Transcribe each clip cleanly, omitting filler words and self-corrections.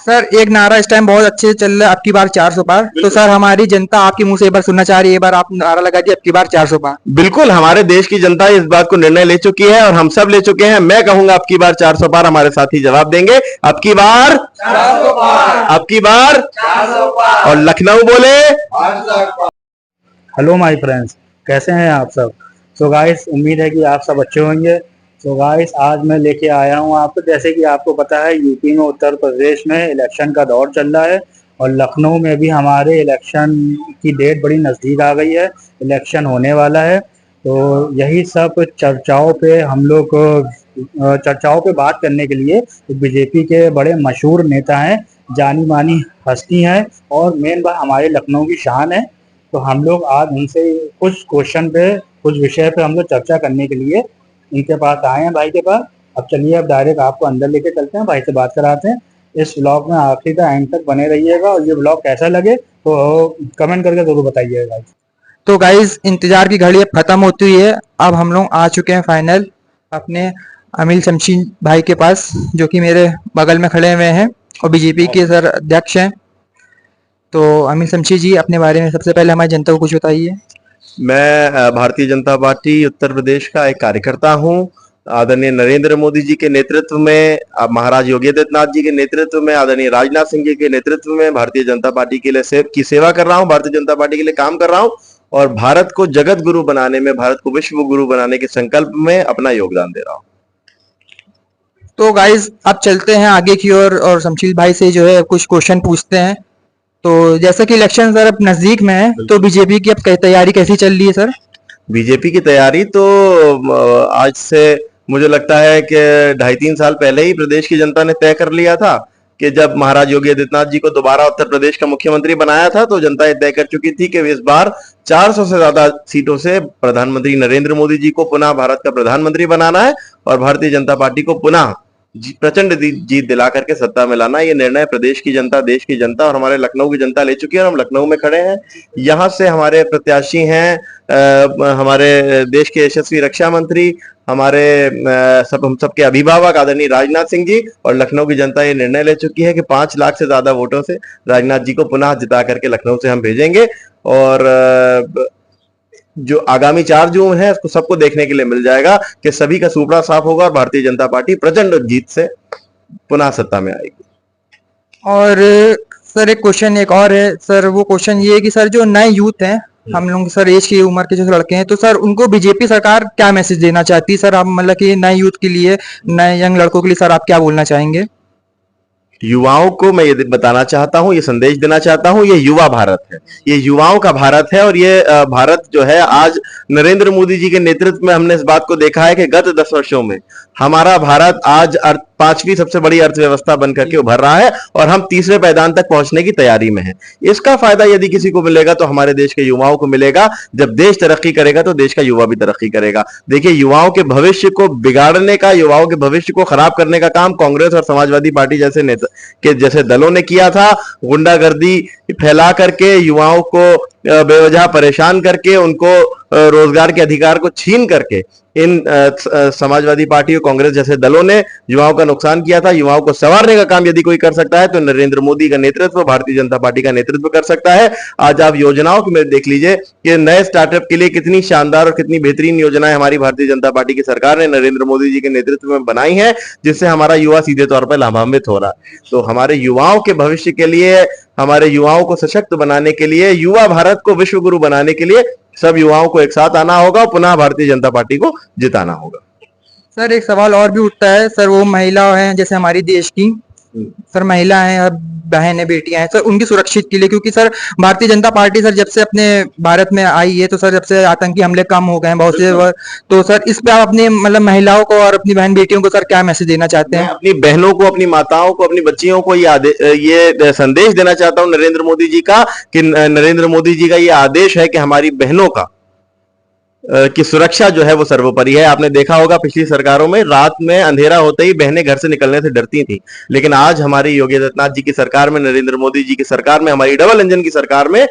Sir एक नारा इस टाइम बहुत अच्छे से चल रहा है, अब की बार 400 पार। तो सर हमारी जनता आपके मुंह से एक बार सुनना चाह रही है, एक बार आप नारा लगा दिए अब की बार 400 पार। बिल्कुल, हमारे देश की जनता इस बात को निर्णय ले चुकी है और हम सब ले चुके हैं। मैं कहूंगा अब की बार 400 पार, हमारे साथी जवाब देंगे अब की बार 400 पार, अब की बार 400 पार। और लखनऊ बोले हेलो माय फ्रेंड्स, कैसे हैं आप सब। सो गाइस, उम्मीद है कि आप सब अच्छे होंगे। सो गाइस, आज मैं लेके आया हूं आपको, जैसे कि आपको पता है यूपी में, उत्तर प्रदेश में इलेक्शन का दौर चल रहा है और लखनऊ में भी हमारे इलेक्शन की डेट बड़ी नज़दीक आ गई है, इलेक्शन होने वाला है। तो यही सब चर्चाओं पे हम लोग चर्चाओं पे बात करने के लिए बीजेपी के बड़े मशहूर नेता हैं, जानी मानी हस्ती हैं और मेन बात हमारे लखनऊ की शान है। तो हम लोग आज उनसे कुछ क्वेश्चन पे, कुछ विषय पे हम लोग चर्चा करने के लिए इनके पास आए हैं, भाई के पास। अब चलिए, अब डायरेक्ट आपको अंदर लेके चलते हैं, भाई से बात कराते हैं। इस व्लॉग में आखिरी तक एंड तक बने रहिएगा और ये व्लॉग कैसा लगे तो कमेंट करके जरूर बताइएगा। तो गाइज इंतजार की घड़ी अब खत्म होती हुई है, अब हम लोग आ चुके हैं फाइनल अपने अमिल शमशी भाई के पास, जो कि मेरे बगल में खड़े हुए हैं और बीजेपी के सर अध्यक्ष हैं। तो अमिल शमशी जी, अपने बारे में सबसे पहले हमारी जनता को कुछ बताइए। मैं भारतीय जनता पार्टी उत्तर प्रदेश का एक कार्यकर्ता हूं। आदरणीय नरेंद्र मोदी जी के नेतृत्व में, महाराज योगी आदित्यनाथ जी के नेतृत्व में, आदरणीय राजनाथ सिंह जी के नेतृत्व में भारतीय जनता पार्टी के लिए सेवा कर रहा हूं, भारतीय जनता पार्टी के लिए काम कर रहा हूं और भारत को जगत गुरु बनाने में, भारत को विश्व गुरु बनाने के संकल्प में अपना योगदान दे रहा हूं। तो गाइज अब चलते हैं आगे की ओर और शमशील भाई से जो है कुछ क्वेश्चन पूछते हैं। तो जैसे कि इलेक्शन सर अब नजदीक में है, तो बीजेपी की अब तैयारी कैसी चल रही है सर? बीजेपी की तैयारी तो आज से मुझे लगता है कि 2.5-3 साल पहले ही प्रदेश की जनता ने तय कर लिया था कि जब महाराज योगी आदित्यनाथ जी को दोबारा उत्तर प्रदेश का मुख्यमंत्री बनाया था तो जनता ये तय कर चुकी थी कि इस बार 400 से ज्यादा सीटों से प्रधानमंत्री नरेंद्र मोदी जी को पुनः भारत का प्रधानमंत्री बनाना है और भारतीय जनता पार्टी को पुनः प्रचंड जीत दिला करके सत्ता में लाना। ये निर्णय प्रदेश की जनता, देश की जनता और हमारे लखनऊ की जनता ले चुकी है और हम लखनऊ में खड़े हैं। यहाँ से हमारे प्रत्याशी हैं हमारे देश के यशस्वी रक्षा मंत्री, हमारे हम सबके अभिभावक आदरणीय राजनाथ सिंह जी, और लखनऊ की जनता ये निर्णय ले चुकी है कि 5 लाख से ज्यादा वोटों से राजनाथ जी को पुनः जिता करके लखनऊ से हम भेजेंगे। और जो आगामी 4 जून है उसको सबको देखने के लिए मिल जाएगा कि सभी का सुपड़ा साफ होगा और भारतीय जनता पार्टी प्रचंड जीत से पुनः सत्ता में आएगी। और सर एक क्वेश्चन एक और है सर, वो क्वेश्चन ये है कि सर जो नए यूथ हैं, हम लोग सर एज की उम्र के जो लड़के हैं, तो सर उनको बीजेपी सरकार क्या मैसेज देना चाहती है सर? आप मतलब कि नए यूथ के लिए, नए यंग लड़कों के लिए सर आप क्या बोलना चाहेंगे? युवाओं को मैं ये बताना चाहता हूं, ये संदेश देना चाहता हूं, ये युवा भारत है, ये युवाओं का भारत है। और ये भारत जो है आज नरेंद्र मोदी जी के नेतृत्व में हमने इस बात को देखा है कि गत 10 वर्षों में हमारा भारत आज 5वीं सबसे बड़ी अर्थव्यवस्था बनकर के उभर रहा है और हम तीसरे पायदान तक पहुंचने की तैयारी में है। इसका फायदा यदि किसी को मिलेगा तो हमारे देश के युवाओं को मिलेगा। जब देश तरक्की करेगा तो देश का युवा भी तरक्की करेगा। देखिए, युवाओं के भविष्य को बिगाड़ने का, युवाओं के भविष्य को खराब करने का काम कांग्रेस और समाजवादी पार्टी जैसे दलों ने किया था। गुंडागर्दी फैला करके, युवाओं को बेवजह परेशान करके, उनको रोजगार के अधिकार को छीन करके इन समाजवादी पार्टी और कांग्रेस जैसे दलों ने युवाओं का नुकसान किया था। युवाओं को संवारने का काम यदि कोई कर सकता है तो नरेंद्र मोदी का नेतृत्व, भारतीय जनता पार्टी का नेतृत्व कर सकता है। आज आप योजनाओं की में देख लीजिए कि नए स्टार्टअप के लिए कितनी शानदार और कितनी बेहतरीन योजनाएं हमारी भारतीय जनता पार्टी की सरकार ने नरेंद्र मोदी जी के नेतृत्व में बनाई है, जिससे हमारा युवा सीधे तौर पर लाभान्वित हो रहा है। तो हमारे युवाओं के भविष्य के लिए, हमारे युवाओं को सशक्त बनाने के लिए, युवा भारत को विश्व गुरु बनाने के लिए सब युवाओं को एक साथ आना होगा, पुनः भारतीय जनता पार्टी को जिताना होगा। सर एक सवाल और भी उठता है सर, वो महिला हैं जैसे हमारी देश की सर, महिला हैं, बहनें, बेटियां हैं सर, उनकी सुरक्षित के लिए, क्योंकि sir Bharatiya Janata party sir जब से अपने भारत में आई है तो सर जब से आतंकी हमले कम हो गए हैं बहुत से, तो सर इस पे आप अपनी मतलब महिलाओं को और अपनी बहन बेटियों को सर क्या मैसेज देना चाहते हैं? अपनी बहनों को, अपनी माताओं को, अपनी बच्चियों को ये संदेश देना चाहता हूं नरेंद्र मोदी जी का, कि नरेंद्र मोदी जी का ये आदेश है कि हमारी बहनों का की सुरक्षा जो है वो सर्वोपरि है। आपने देखा होगा पिछली सरकारों में रात में अंधेरा होते ही बहनें घर से निकलने से डरती थी, लेकिन आज हमारी योगी आदित्यनाथ जी की सरकार में, नरेंद्र मोदी जी की सरकार में, हमारी डबल इंजन की सरकार में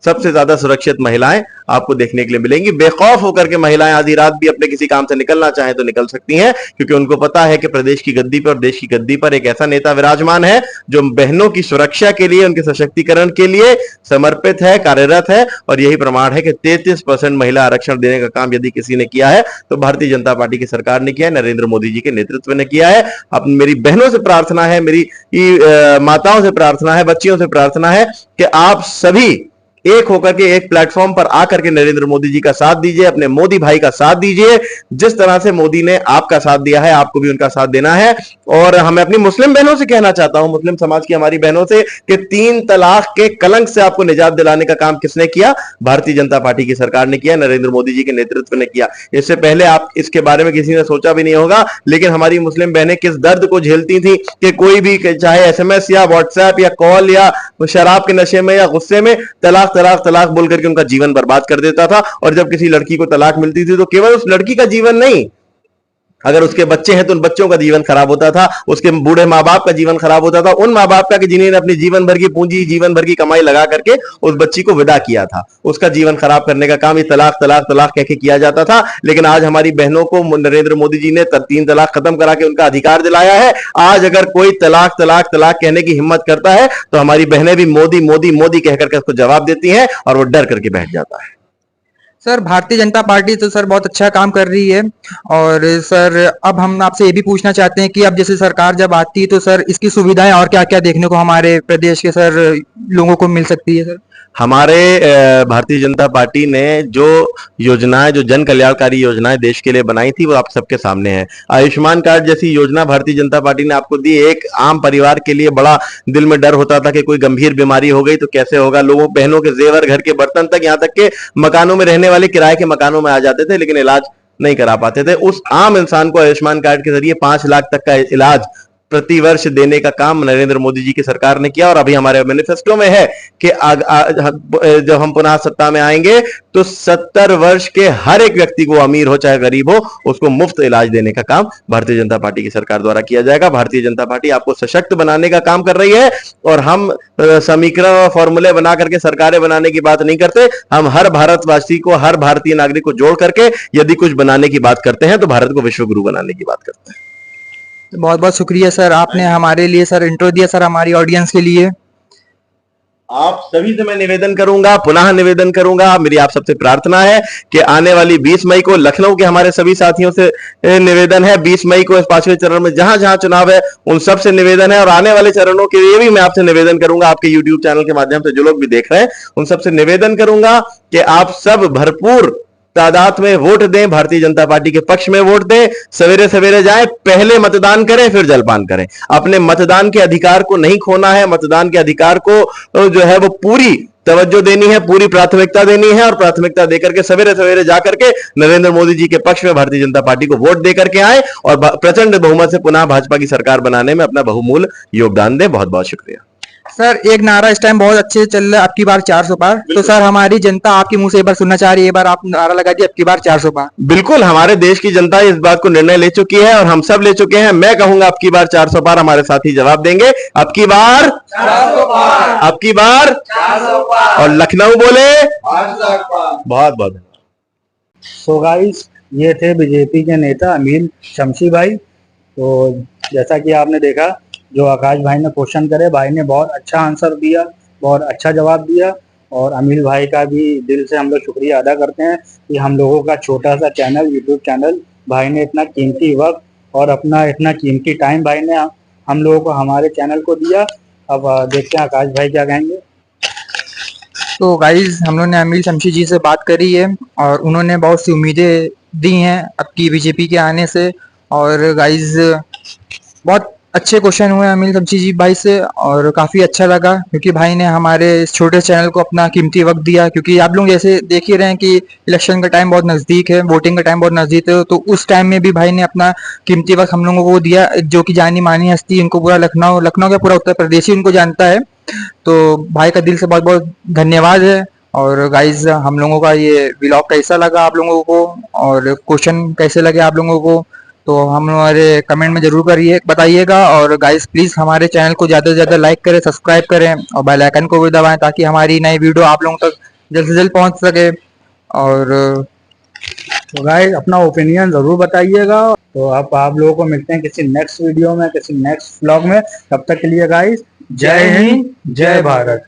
सबसे ज्यादा सुरक्षित महिलाएं आपको देखने के लिए मिलेंगी। बेखौफ होकर के महिलाएं आधी रात भी अपने किसी काम से निकलना चाहें तो निकल सकती हैं, क्योंकि उनको पता है कि प्रदेश की गद्दी पर और देश की गद्दी पर एक ऐसा नेता विराजमान है जो बहनों की सुरक्षा के लिए, उनके सशक्तिकरण के लिए समर्पित है, कार्यरत है। और यही प्रमाण है कि 33% महिला आरक्षण देने का काम यदि किसी ने किया है तो भारतीय जनता पार्टी की सरकार ने किया है, नरेंद्र मोदी जी के नेतृत्व ने किया है। अब मेरी बहनों से प्रार्थना है, मेरी माताओं से प्रार्थना है, बच्चियों से प्रार्थना है कि आप सभी एक होकर के एक प्लेटफॉर्म पर आकर के नरेंद्र मोदी जी का साथ दीजिए, अपने मोदी भाई का साथ दीजिए। जिस तरह से मोदी ने आपका साथ दिया है, आपको भी उनका साथ देना है। और हमें अपनी मुस्लिम बहनों से कहना चाहता हूं, मुस्लिम समाज की हमारी बहनों से, कि 3 तलाक के कलंक से आपको निजात दिलाने का काम किसने किया? भारतीय जनता पार्टी की सरकार ने किया, नरेंद्र मोदी जी के नेतृत्व ने किया। इससे पहले आप इसके बारे में किसी ने सोचा भी नहीं होगा, लेकिन हमारी मुस्लिम बहनें किस दर्द को झेलती थी कि कोई भी, चाहे SMS या व्हाट्सएप या कॉल या शराब के नशे में या गुस्से में तलाक तलाक तलाक बोल करके उनका जीवन बर्बाद कर देता था। और जब किसी लड़की को तलाक मिलती थी तो केवल उस लड़की का जीवन नहीं, अगर उसके बच्चे हैं तो उन बच्चों का जीवन खराब होता था, उसके बूढ़े माँ बाप का जीवन खराब होता था, उन माँ बाप का कि जिन्होंने अपनी जीवन भर की पूंजी, जीवन भर की कमाई लगा करके उस बच्ची को विदा किया था, उसका जीवन खराब करने का काम ये तलाक तलाक तलाक कह के किया जाता था। लेकिन आज हमारी बहनों को नरेंद्र मोदी जी ने 3 तलाक खत्म करा के उनका अधिकार दिलाया है। आज अगर कोई तलाक तलाक तलाक कहने की हिम्मत करता है तो हमारी बहनें भी मोदी मोदी मोदी कहकर के उसको जवाब देती हैं और वो डर करके बैठ जाता है। सर भारतीय जनता पार्टी तो सर बहुत अच्छा काम कर रही है। और सर अब हम आपसे ये भी पूछना चाहते हैं कि अब जैसे सरकार जब आती है तो सर इसकी सुविधाएं और क्या क्या देखने को हमारे प्रदेश के सर लोगों को मिल सकती है? सर हमारे भारतीय जनता पार्टी ने जो योजनाएं, जो जन कल्याणकारी योजनाएं देश के लिए बनाई थी वो आप सबके सामने है। आयुष्मान कार्ड जैसी योजना भारतीय जनता पार्टी ने आपको दी। एक आम परिवार के लिए बड़ा दिल में डर होता था कि कोई गंभीर बीमारी हो गई तो कैसे होगा। लोगों, बहनों के जेवर, घर के बर्तन तक, यहाँ तक के मकानों में रहने वाले किराए के मकानों में आ जाते थे, लेकिन इलाज नहीं करा पाते थे। उस आम इंसान को आयुष्मान कार्ड के जरिए 5 लाख तक का इलाज प्रति वर्ष देने का काम नरेंद्र मोदी जी की सरकार ने किया। और अभी हमारे मैनिफेस्टो में है कि जब हम पुनः सत्ता में आएंगे तो 70 वर्ष के हर एक व्यक्ति को, अमीर हो चाहे गरीब हो, उसको मुफ्त इलाज देने का काम भारतीय जनता पार्टी की सरकार द्वारा किया जाएगा। भारतीय जनता पार्टी आपको सशक्त बनाने का काम कर रही है और हम समीकरण और फॉर्मूले बना करके सरकारें बनाने की बात नहीं करते। हम हर भारतवासी को, हर भारतीय नागरिक को जोड़ करके यदि कुछ बनाने की बात करते हैं तो भारत को विश्व गुरु बनाने की बात करते हैं। बहुत बहुत शुक्रिया सर, आपने हमारे लिए सर इंट्रो दिया सर, हमारी ऑडियंस के लिए। आप सभी से मैं निवेदन करूंगा, पुनः निवेदन करूंगा, मेरी आप सबसे प्रार्थना है कि आने वाली 20 मई को लखनऊ के हमारे सभी साथियों से निवेदन है, 20 मई को इस 5वें चरण में जहां जहां चुनाव है उन सब से निवेदन है। और आने वाले चरणों के लिए भी मैं आपसे निवेदन करूंगा, आपके YouTube चैनल के माध्यम से जो लोग भी देख रहे हैं उन सबसे निवेदन करूंगा कि आप सब भरपूर तादाद में वोट दें, भारतीय जनता पार्टी के पक्ष में वोट दें। सवेरे सवेरे जाएं, पहले मतदान करें फिर जलपान करें। अपने मतदान के अधिकार को नहीं खोना है, मतदान के अधिकार को जो है वो पूरी तवज्जो देनी है, पूरी प्राथमिकता देनी है। और प्राथमिकता देकर के सवेरे सवेरे जाकर के नरेंद्र मोदी जी के पक्ष में भारतीय जनता पार्टी को वोट देकर के आए और प्रचंड बहुमत से पुनः भाजपा की सरकार बनाने में अपना बहुमूल्य योगदान दें। बहुत बहुत शुक्रिया सर। एक नारा इस टाइम बहुत अच्छे चल रहा है, अब की बार 400 पार। तो सर हमारी जनता आपके मुंह से एक बार सुनना चाह रही है, एक बार आप नारा लगा दिए, अब की बार 400 पार। बिल्कुल, हमारे देश की जनता इस बात को निर्णय ले चुकी है और हम सब ले चुके हैं। मैं कहूंगा अब की बार 400 पार, हमारे साथी जवाब देंगे अब की बार 400 पार, अब की बार 400 पार। और लखनऊ बोले बहुत बहुत। सो गाइस, ये थे बीजेपी के नेता अमीर शमशी भाई। तो जैसा कि आपने देखा, जो आकाश भाई ने क्वेश्चन करे, भाई ने बहुत अच्छा आंसर दिया, बहुत अच्छा जवाब दिया। और अमीर भाई का भी दिल से हम लोग शुक्रिया अदा करते हैं कि हम लोगों का छोटा सा चैनल, यूट्यूब चैनल, भाई ने इतना कीमती वक्त और अपना इतना कीमती टाइम भाई ने हम लोगों को, हमारे चैनल को दिया। अब देखते हैं आकाश भाई क्या कहेंगे। तो गाइज हम लोगों ने अमीर शमशी जी से बात करी है और उन्होंने बहुत सी उम्मीदें दी हैं अब की बीजेपी के आने से। और गाइज बहुत अच्छे क्वेश्चन हुए अमीर शमशी जी भाई से और काफ़ी अच्छा लगा, क्योंकि भाई ने हमारे इस छोटे चैनल को अपना कीमती वक्त दिया। क्योंकि आप लोग जैसे देख ही रहे हैं कि इलेक्शन का टाइम बहुत नज़दीक है, वोटिंग का टाइम बहुत नज़दीक है, तो उस टाइम में भी भाई ने अपना कीमती वक्त हम लोगों को दिया। जो कि जानी मानी हस्ती, इनको पूरा लखनऊ का पूरा उत्तर प्रदेश ही उनको जानता है। तो भाई का दिल से बहुत बहुत धन्यवाद है। और गाइज हम लोगों का ये व्लॉग कैसा लगा आप लोगों को और क्वेश्चन कैसे लगे आप लोगों को, तो हम हमारे कमेंट में जरूर करिए, बताइएगा। और गाइस प्लीज़ हमारे चैनल को ज़्यादा से ज़्यादा लाइक करें, सब्सक्राइब करें और बेल आइकन को भी दबाएं ताकि हमारी नई वीडियो आप लोगों तक जल्द से जल्द पहुंच सके। और तो गाइस अपना ओपिनियन जरूर बताइएगा। तो अब आप लोगों को मिलते हैं किसी नेक्स्ट वीडियो में, किसी नेक्स्ट व्लॉग में। तब तक के लिए गाइस जय हिंद, जय भारत।